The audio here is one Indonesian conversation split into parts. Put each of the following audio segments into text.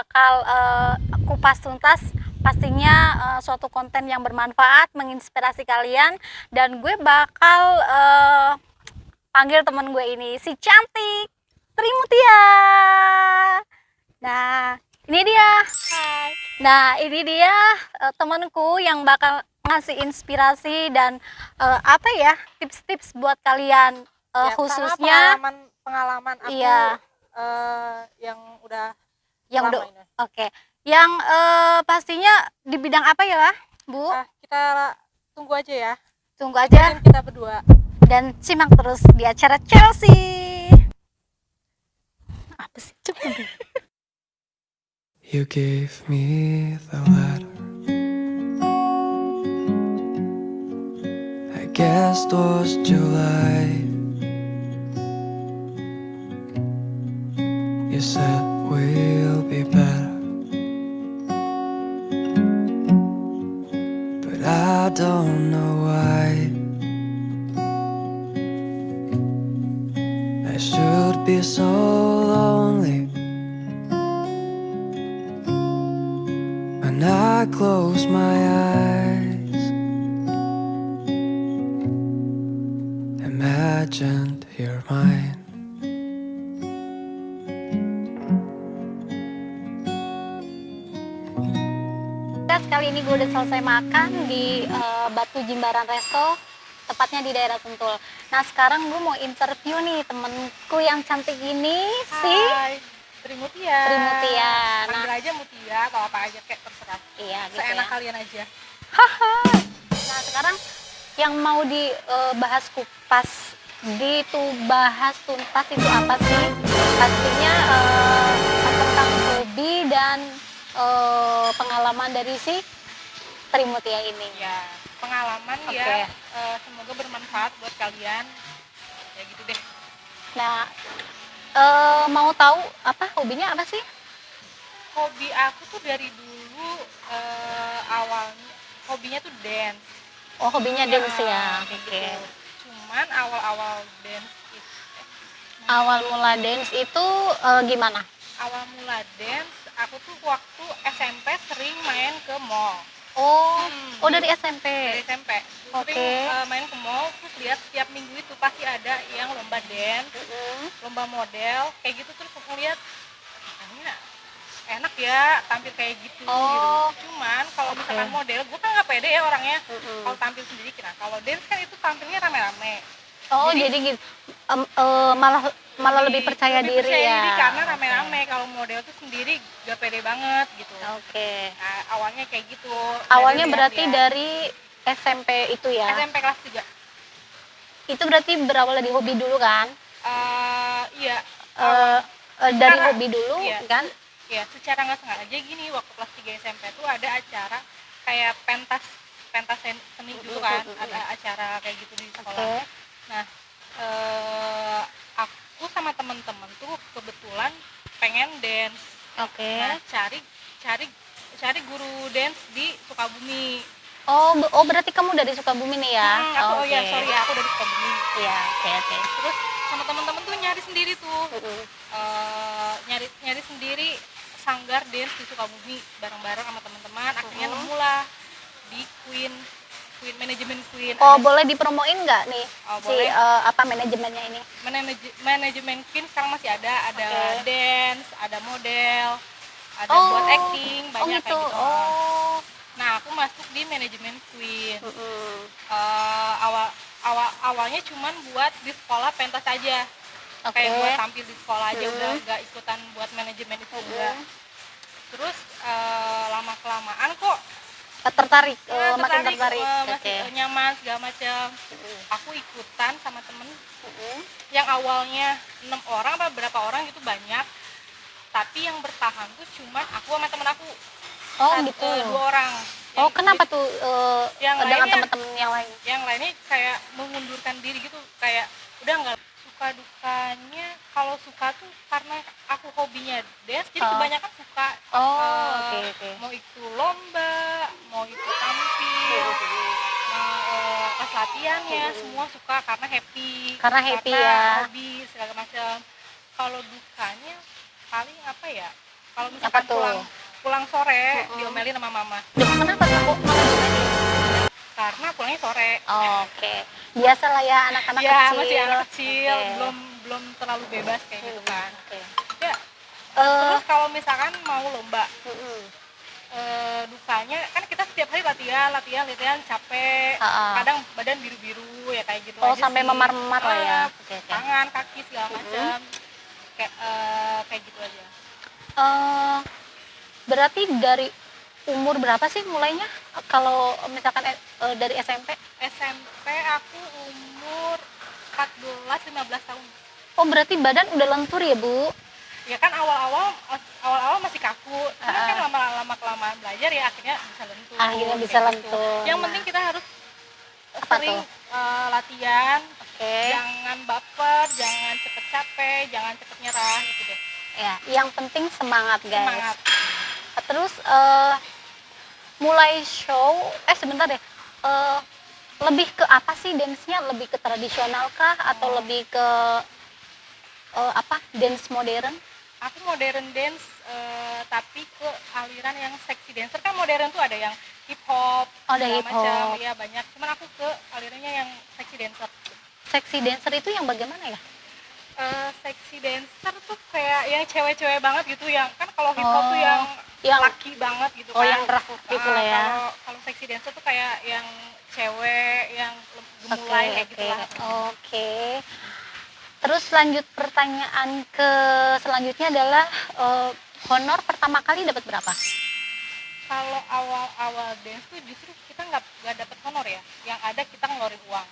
bakal kupas tuntas pastinya suatu konten yang bermanfaat, menginspirasi kalian, dan gue bakal panggil temen gue ini, si cantik Trimutia. Nah, ini dia. Hai. Nah, ini dia temanku yang bakal ngasih inspirasi dan apa ya, tips-tips buat kalian Ya, khususnya pengalaman aku iya, yang udah yang lama udah ini. oke. Yang pastinya di bidang apa ya, Bu? Kita tunggu aja ya. Tunggu aja Ikutin kita berdua. dan simak terus di acara Chelsea. Apa sih? Cepet deh. You gave me the letter. I guess it was July. You said we'll be better, but I don't know why. I should be so lonely when I close my eyes. Imagined you're mine. Kali ini gue udah selesai makan di Batu Jimbaran Resto, tepatnya di daerah Sentul. Nah, sekarang gue mau interview nih temenku yang cantik ini, si Hai, Trimutia. Trimutia. Panggil aja Mutia atau apa aja kayak terserah. Iya, gitu Seenak ya. kalian aja. Nah, sekarang yang mau dibahas kupas, bahas tuntas itu apa sih? Pastinya tentang hobi dan pengalaman dari si Trimutia ini. Ya, pengalaman Oke. ya. Semoga bermanfaat buat kalian. Ya gitu deh. Nah, mau tahu apa hobinya apa sih? Hobi aku tuh dari dulu awalnya hobinya tuh dance. Oh, hobinya dance ya. Kayak Oke. gitu. Cuman awal-awal dance itu Awal mula dance itu gimana? awal mula dance aku tuh waktu SMP sering main ke mall. Oh, dari SMP. Dari SMP Oke. sering main ke mall, terus lihat setiap minggu itu pasti ada yang lomba dance, lomba model kayak gitu, terus aku lihat kayaknya enak ya tampil kayak gitu. Oh. Gitu. Cuman kalau Oke. misalkan model gue kan nggak pede ya orangnya kalau tampil sendiri. Nah kalau dance kan itu tampilnya rame-rame. Oh, jadi gitu. Malah lebih percaya diri percaya ya. diri karena rame-rame. Kalau model tuh sendiri gak pede banget gitu. Oke. Nah, awalnya kayak gitu. Awalnya Dari berarti lihat-lihat. dari SMP itu ya. SMP kelas 3. Itu berarti berawal dari hobi dulu kan? Iya. Dari Secara- hobi dulu iya, kan? Iya, secara nggak sengaja gini waktu kelas 3 SMP tuh ada acara kayak pentas seni gitu kan. Ada acara kayak gitu di sekolah. Oke. Nah, aku sama temen-temen tuh kebetulan pengen dance. Oke. Nah, cari guru dance di Sukabumi. Oh, berarti kamu dari Sukabumi nih ya? Aku Oke. ya sorry ya, aku dari Sukabumi. Iya, oke. Terus sama temen-temen tuh nyari sendiri tuh. Mm-mm. Nyari sendiri sanggar dance di Sukabumi bareng-bareng sama teman-teman. Akhirnya nemu lah di Queen manajemen Queen. Oh, Ada boleh dipromoin nggak nih Oh, si boleh. apa manajemennya ini? manajemen Queen sekarang masih ada Oke. dance, ada model, ada Oh. buat acting, banyak gitu. kayak gitu. Oh. Nah, aku masuk di manajemen Queen. Mm-mm. Awalnya cuman buat di sekolah pentas aja. Oke. Kayak buat tampil di sekolah aja, udah nggak ikutan buat manajemen itu enggak. Terus lama kelamaan kok Tertarik, makin tertarik. masih Oke. nyaman segala macam. Aku ikutan sama temen yang awalnya 6 orang apa berapa orang gitu banyak, tapi yang bertahan tuh cuman aku sama temen aku. Oh, gitu. 2 orang. Oh, kenapa tuh yang dengan lainnya- teman-teman yang lain? Yang lainnya kayak mengundurkan diri gitu, kayak udah nggak. Suka dukanya, kalau suka tuh karena aku hobinya dance, jadi kebanyakan suka. Oke. Mau itu lomba, mau itu tampil, pas latihannya semua suka karena happy. Karena happy ya. Hobi segala macam. Kalau dukanya paling apa ya? Kalau Apa misalkan tuh? pulang sore Mm-mm. diomelin sama mama Duh, kenapa tuh kok malah gimana? karena pulangnya sore. Oke, biasalah ya anak-anak Ya kecil. masih anak kecil, Oke. belum terlalu bebas kayak gitu kan. Oke. Ya, Eh, terus kalau misalkan mau lomba, mm-mm. dukanya kan kita setiap hari latihan capek, Ha-ha. kadang badan biru-biru ya kayak gitu Oh, aja sampai sih. memar-memar lah ya. Ah, Oke, oke. tangan, kaki segala Mm-mm. macam. Kayak gitu aja. Eh, berarti dari umur berapa sih mulainya? Kalau misalkan dari SMP? SMP aku umur 14-15 tahun. Oh, berarti badan udah lentur ya, Bu? Ya kan awal-awal masih kaku, cuman kan Ah. lama-lama kelamaan belajar ya akhirnya bisa lentur. Akhirnya bisa kayak lentur. Yang Nah. penting kita harus Apa sering tuh? latihan, Oke. jangan baper, jangan cepet capek, jangan cepet nyerah gitu deh. Ya, yang penting semangat, guys. Semangat. Terus mulai show, sebentar deh. Eh, lebih ke apa sih dance-nya? Lebih ke tradisional kah atau lebih ke apa? Dance modern? Aku modern dance tapi ke aliran yang sexy dancer. Kan modern tuh ada yang hip hop, Oh, ada segala hip macam, hop. ya banyak. Cuman aku ke alirannya yang sexy dancer. Sexy dancer itu yang bagaimana ya? Sexy dancer tuh kayak yang cewek-cewek banget gitu, yang kan kalau hip hop tuh Oh, yang yang- laki banget gitu Oh, kan. yang rock gitu lah ya. Kalau sexy dancer tuh kayak yang cewek yang gemulai kayak Oke, gitu lah. oke. Terus lanjut pertanyaan ke selanjutnya adalah honor pertama kali dapat berapa? Kalau awal-awal dance tuh justru kita nggak dapet honor ya, yang ada kita ngeluarin uang.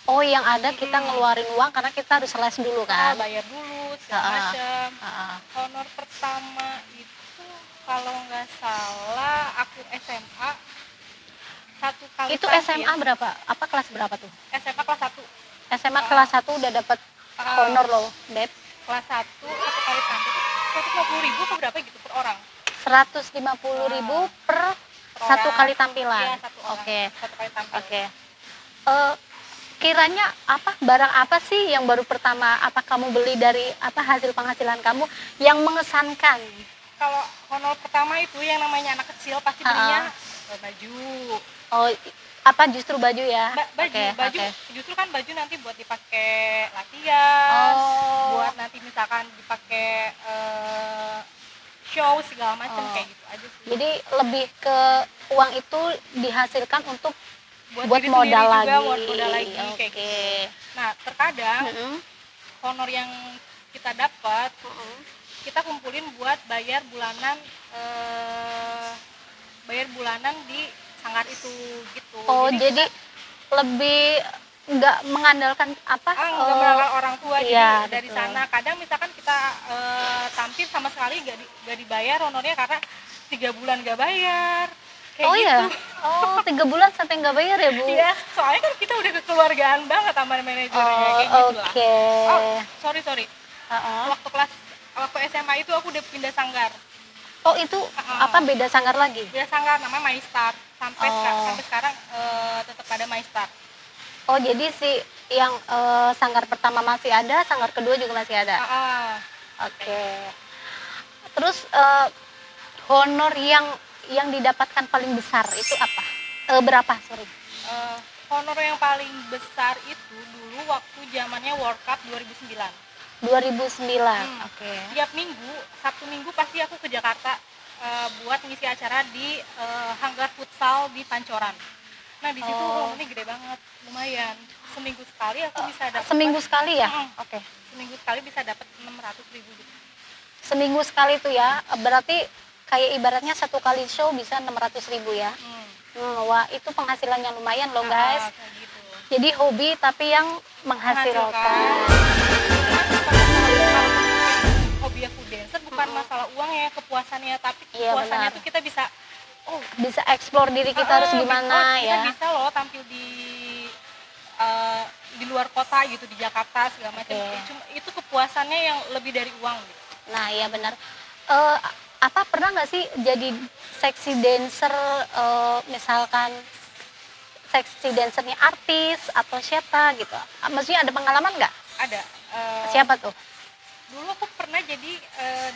Oh, yang ada kita ngeluarin uang karena kita harus les dulu kan? Bayar dulu segala Ha-ha. macam. Ha-ha. Honor pertama itu kalau nggak salah aku SMA satu kali Itu tampil. SMA berapa? Apa kelas berapa tuh? SMA kelas 1. SMA kelas 1 udah dapat honor loh, Dep. Kelas 1 satu kali tampil tuh 150.000 atau berapa gitu per orang. 150.000 per Per satu orang. kali tampilan. Iya, satu orang. Oke. Satu kali tampil. Oke. Kiranya apa barang apa sih yang baru pertama apa kamu beli dari apa hasil penghasilan kamu yang mengesankan? Kalau honor pertama itu yang namanya anak kecil pasti belinya baju. Oh, apa justru baju ya? Baju, Oke, baju. oke. Justru kan baju nanti buat dipakai latihan, Oh. buat nanti misalkan dipakai show segala macam Oh. kayak gitu aja sih. Jadi lebih ke uang itu dihasilkan untuk buat diri modal sendiri lagi. juga, buat modal lagi kayak Oke. gitu. Nah, terkadang Mm-mm. honor yang kita dapat Mm-mm. kita kumpulin buat bayar bulanan di sanggar itu gitu. Oh, jadi lebih nggak mengandalkan apa? Nggak mengandalkan orang tua, iya, jadi dari betul. sana kadang misalkan kita tampil sama sekali nggak dibayar honornya karena 3 bulan nggak bayar kayak Oh gitu. ya? Oh, 3 bulan sampai nggak bayar ya, Bu? Iya, soalnya kan kita udah kekeluargaan banget sama manajernya Oh, kayak gitu lah. oke. Oh, sorry Heeh. waktu SMA itu aku udah pindah sanggar. Oh, itu apa beda sanggar lagi? Pindah sanggar namanya MyStar sampai Oh. sekarang tetap ada MyStar. Oh, jadi si yang sanggar pertama masih ada, sanggar kedua juga masih ada. Oke. Terus honor yang didapatkan paling besar itu apa? Berapa, sorry? Honor yang paling besar itu dulu waktu zamannya World Cup 2009. 2009. Oke. Tiap minggu, Sabtu Minggu pasti aku ke Jakarta buat ngisi acara di hanggar futsal di Pancoran. Nah, di situ honornya gede banget, lumayan. Seminggu sekali aku bisa dapat. Seminggu sekali ya? Oke. Seminggu sekali bisa dapat 600.000 gitu. Seminggu sekali tuh ya, berarti kayak ibaratnya satu kali show bisa 600.000 ya. Wah, itu penghasilan yang lumayan loh, guys. Kayak gitu. Jadi hobi tapi yang menghasilkan. Hobi aku dancer bukan masalah uangnya, kepuasannya, tapi Iya, kepuasannya benar. tuh kita bisa Bisa explore diri kita harus gimana kita ya. bisa loh tampil di luar kota gitu, di Jakarta segala macam. Oke. Cuma itu kepuasannya yang lebih dari uang gitu. Nah, ya benar. Apa pernah nggak sih jadi seksi dancer misalkan seksi dancernya artis atau siapa gitu? Maksudnya ada pengalaman nggak? Ada Siapa tuh? Dulu aku pernah jadi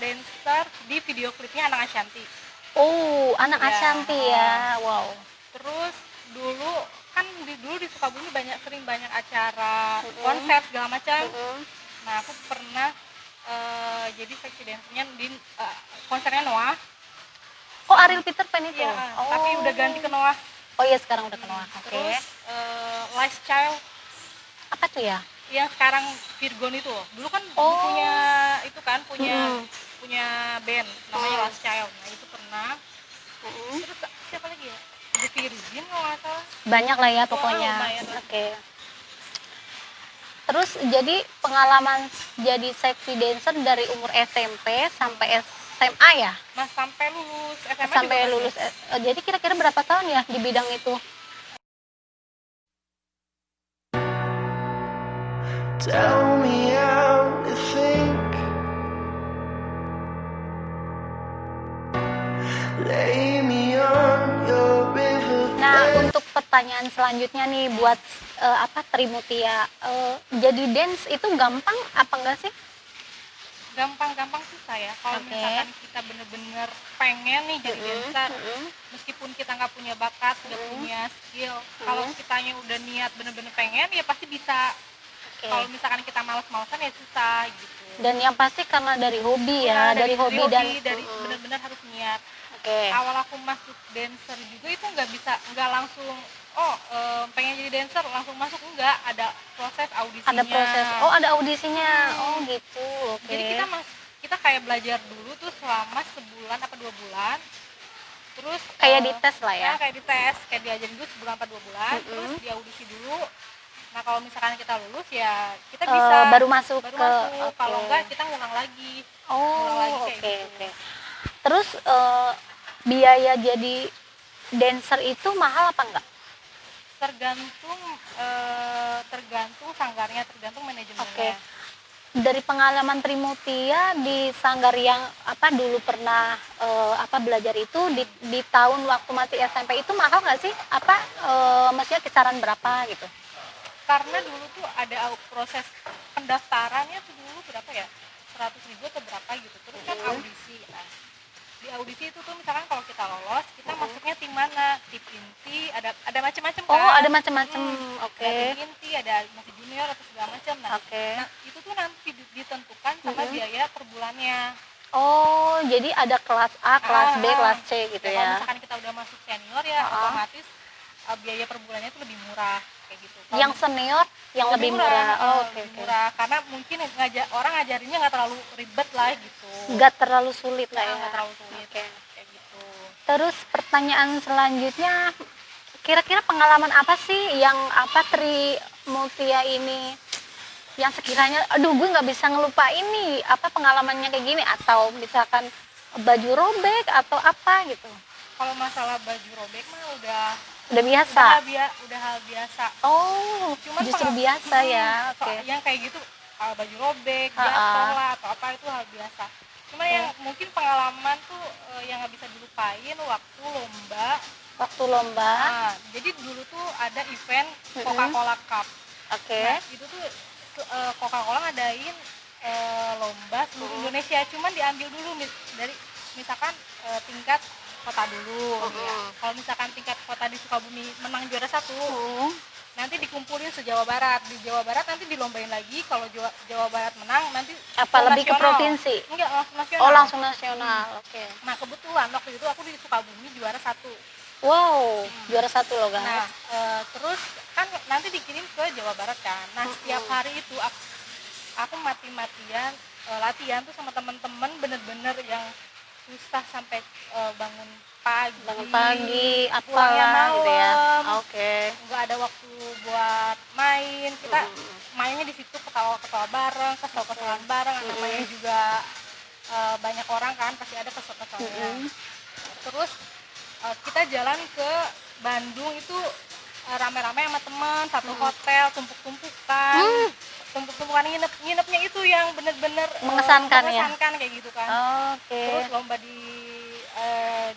dancer di video klipnya Anak Ashanti. Oh, anak Ya, Ashanti ya. Wow. Terus dulu kan dulu di Sukabumi sering banyak acara konser segala macam. Nah, aku pernah jadi seksi dance-nya di konsernya Noah. Oh, Ariel Peter Pan itu. Iya, Oh. tapi udah ganti ke Noah. Oh iya, sekarang udah ke Noah. Oke. Terus Last Child Apa tuh ya? yang sekarang Virgon itu. Dulu kan Oh. punya itu kan punya band namanya Last Child. Nah, itu pernah. Terus siapa lagi ya? The Virgin kalau nggak salah. Banyak lah ya pokoknya. lumayan lah. Oke. Terus jadi pengalaman jadi seksi dancer dari umur SMP sampai SMA ya? Nah, sampai lulus SMA Sampai juga lulus. Jadi kira-kira berapa tahun ya di bidang itu? Tell me how to think. Lay me on your river. Nah, untuk pertanyaan selanjutnya nih buat Trimutia, jadi dance itu gampang apa enggak sih? gampang-gampang susah ya kalau Oke. misalkan kita bener-bener pengen nih jadi dancer, meskipun kita nggak punya bakat, nggak punya skill, kalau kitanya udah niat bener-bener pengen ya pasti bisa. Oke. Kalau misalkan kita malas-malasan ya susah gitu. Dan yang pasti karena dari hobi ya, dari hobi dan dari bener-bener harus niat. Oke. Awal aku masuk dancer juga itu nggak langsung pengen jadi dancer langsung masuk, enggak, ada proses audisinya. Ada proses. Oh, ada audisinya. Oh, gitu. Oke. Jadi kita kayak belajar dulu tuh selama sebulan apa 2 bulan. Terus Kayak dites lah ya. kayak dites, kayak diajarin dulu sebulan apa 2 bulan, terus diaudisi dulu. Nah, kalau misalkan kita lulus ya kita bisa baru masuk ke masuk. Kalau oke. enggak kita ngulang lagi. Oh, lagi oke, kayak gitu. oke. Terus biaya jadi dancer itu mahal apa enggak? Tergantung sanggarnya, tergantung manajemennya. Oke. Dari pengalaman Trimutia di sanggar yang dulu pernah belajar itu di tahun waktu masih SMP itu mahal nggak sih? Maksudnya kisaran berapa gitu? Karena dulu tuh ada proses pendaftarannya tuh dulu berapa ya, 100.000 atau berapa gitu, terus kan audisi. Nah, di audisi itu tuh misalkan kalau kita lolos kita masuknya tim mana, tim inti, ada macam-macam kan. Oh, ada macam-macam. Oke. Ada tim inti, ada masih junior atau segala macam. Nah, Oke. nah itu tuh nanti ditentukan sama biaya per bulannya. Oh, jadi ada kelas A, kelas B, kelas C gitu Kalau ya. misalkan kita udah masuk senior ya otomatis biaya per bulannya tuh lebih murah kayak gitu. Kalau Yang senior yang lebih murah. Oh, oke, lebih oke. murah karena mungkin orang ngajarinnya nggak terlalu ribet lah gitu. Nggak terlalu sulit lah ya. Nggak terlalu sulit. Oke. Kayak gitu. Terus pertanyaan selanjutnya, kira-kira pengalaman apa sih yang Trimutia ini yang sekiranya aduh gue nggak bisa ngelupain nih pengalamannya kayak gini, atau misalkan baju robek atau apa gitu? Kalau masalah baju robek mah udah Biasa. udah hal biasa. Oh, Cuman justru biasa ya. Oke. Yang kayak gitu baju robek, jatuh lah atau apa itu hal biasa. Cuma yang mungkin pengalaman tuh yang nggak bisa dilupain waktu lomba. Waktu lomba. Nah, jadi dulu tuh ada event Coca-Cola Cup. Oke. Nah, itu tuh Coca-Cola ngadain lomba seluruh Indonesia, cuman diambil dulu dari misalkan tingkat kota dulu. Ya. Kalau misalkan tingkat kota di Sukabumi menang juara 1, nanti dikumpulin se-Jawa Barat. Di Jawa Barat nanti dilombain lagi, kalau Jawa Barat menang nanti Lebih ke nasional. provinsi? Enggak, langsung nasional. Oh, langsung nasional. Oke. Nah, kebetulan waktu itu aku di Sukabumi juara 1. Wow, juara 1 loh guys. Nah, terus kan nanti dikirim ke Jawa Barat kan. Nah, setiap hari itu aku mati-matian latihan tuh sama teman-teman, bener-bener yang susah sampai bangun pagi, pulangnya malam, gitu ya. Oke. nggak ada waktu buat main. Kita mainnya di situ, ketawa-ketawa bareng, kesel-keselan bareng, namanya juga banyak orang kan, pasti ada kesel-keselnya. Terus kita jalan ke Bandung itu rame-rame sama teman, satu hotel, tumpuk-tumpukan nginepnya itu yang bener-bener Mengesankan kayak gitu kan. Oke. Terus lomba di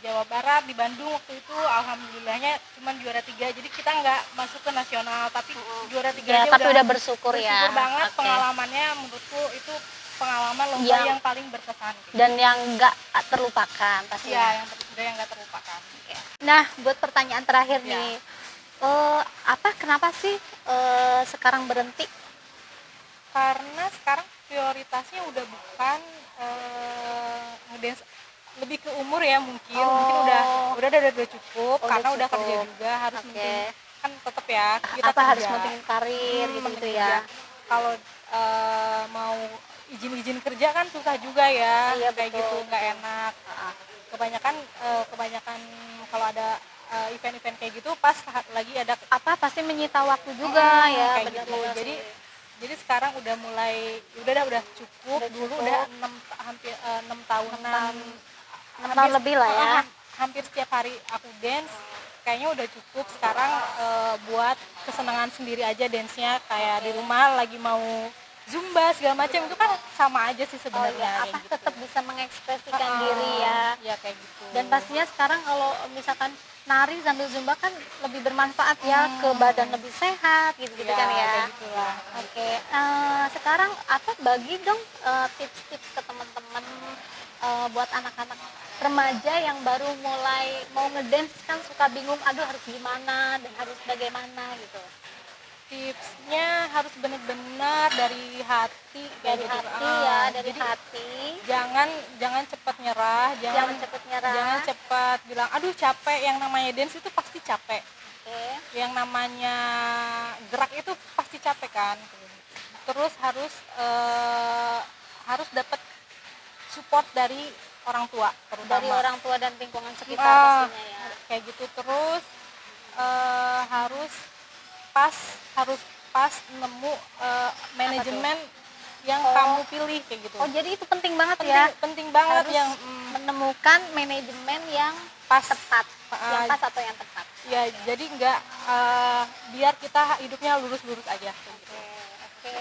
Jawa Barat, di Bandung waktu itu alhamdulillahnya cuma juara 3, jadi kita nggak masuk ke nasional, tapi juara 3 Ya, aja tapi udah bersyukur ya. banget. Oke. Pengalamannya menurutku itu pengalaman lomba Yang- yang paling berkesan gitu. dan yang nggak terlupakan pastinya. Iya, yang nggak terlupakan. Nah, buat pertanyaan terakhir Ya. nih, kenapa sih sekarang berhenti? Karena sekarang prioritasnya udah bukan ngedance, lebih ke umur ya mungkin. Mungkin udah cukup Oh, karena udah udah kerja cukup. juga, harus Oke. penting kan tetap ya kita Apa harus kerja. pentingin karir gitu Penting ya? kerja. Kalau mau izin kerja kan susah juga ya, Iya, kayak betul, gitu nggak betul. enak. Kebanyakan kalau ada event-event kayak gitu pas lagi ada Pasti menyita waktu juga ya, kayak gitu. benar-benar Jadi sih. jadi sekarang udah mulai udah cukup. Udah Dulu cukup. udah hampir 6 tahunan. 6 tahun lebih lah ya. Hampir setiap hari aku dance. Kayaknya udah cukup sekarang, buat kesenangan sendiri aja dance-nya, kayak di rumah lagi mau zumba segala macam itu kan sama aja sih Oh sebenarnya. iya, kayak gitu. tetap bisa mengekspresikan diri ya. Ya kayak gitu. Dan pastinya sekarang kalau misalkan nari sambil zumba kan lebih bermanfaat ya, ke badan lebih sehat gitu ya, kan ya. kayak gitulah. Oke, sekarang bagi dong tips-tips ke teman-teman buat anak-anak remaja yang baru mulai mau ngedance, kan suka bingung, aduh harus gimana dan harus bagaimana gitu. Tipsnya harus benar-benar dari hati kayak Dari gitu. hati ya, dari Jadi hati. jangan cepat nyerah, Jangan cepet nyerah. jangan cepat bilang aduh capek. Yang namanya dance itu pasti capek, Oke. yang namanya gerak itu pasti capek kan. Terus harus dapat support dari orang tua terutama. Dari orang tua dan lingkungan sekitar Ah, pastinya ya. kayak gitu. Terus harus pas nemu manajemen yang kamu pilih kayak gitu. Oh, jadi itu penting banget ya. Penting banget Harus yang menemukan manajemen yang pas. tepat, yang pas atau yang tepat. Ya, jadi nggak biar kita hidupnya lurus-lurus aja kayak gitu. Oke.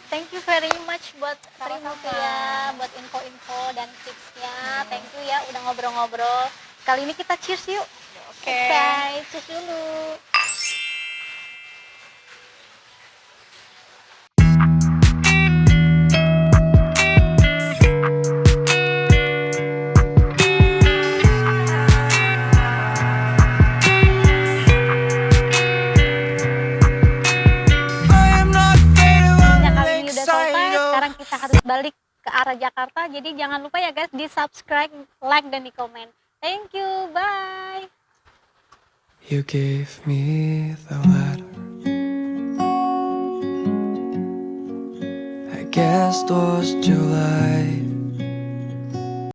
Thank you very much buat Sama-sama. Trimutia, buat info-info dan tipsnya. Thank you ya udah ngobrol-ngobrol. Kali ini kita cheers yuk. Oke. Cheers dulu. Nah, kali ini udah selesai. Sekarang kita harus balik ke arah Jakarta. Jadi jangan lupa ya guys, di subscribe, like, dan di komen. Thank you, bye. You gave me the letter. I guess it was July.